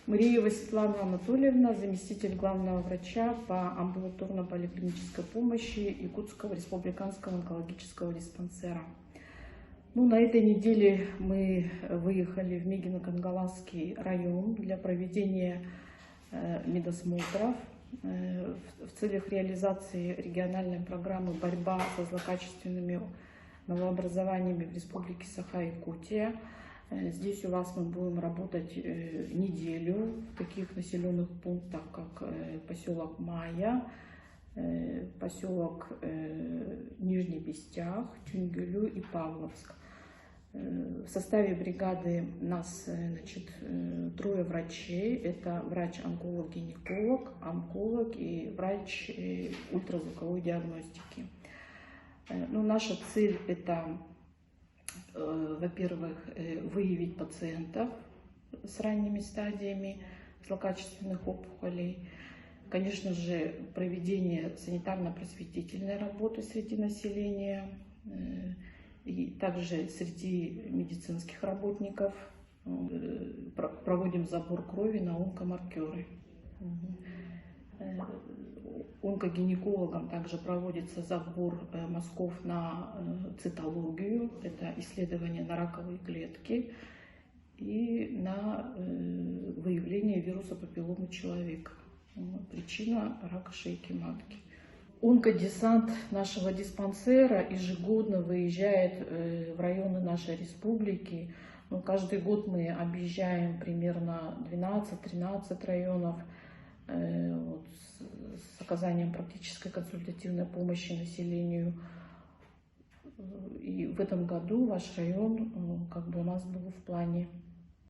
Мариева Светлана Анатольевна, заместитель главного врача по амбулаторно-поликлинической помощи Якутского республиканского онкологического диспансера. На этой неделе мы выехали в Мегино-Кангаласский район для проведения медосмотров в целях реализации региональной программы «Борьба со злокачественными новообразованиями в Республике Саха-Якутия». Здесь у вас мы будем работать неделю в таких населенных пунктах, как поселок Майя, поселок Нижний Бестях, Тюнгюлю и Павловск. В составе бригады нас трое врачей. Это врач-онколог-гинеколог, онколог и врач ультразвуковой диагностики. Наша цель – это, во-первых, выявить пациентов с ранними стадиями злокачественных опухолей. Конечно же, проведение санитарно-просветительной работы среди населения и также среди медицинских работников. Проводим забор крови на онкомаркеры. Онкогинекологам также проводится забор мазков на цитологию, это исследование на раковые клетки и на выявление вируса папилломы человека. Причина рака шейки матки. Онкодесант нашего диспансера ежегодно выезжает в районы нашей республики. Каждый год мы объезжаем примерно 12-13 районов с оказанием практической консультативной помощи населению. И в этом году ваш район у нас был в плане.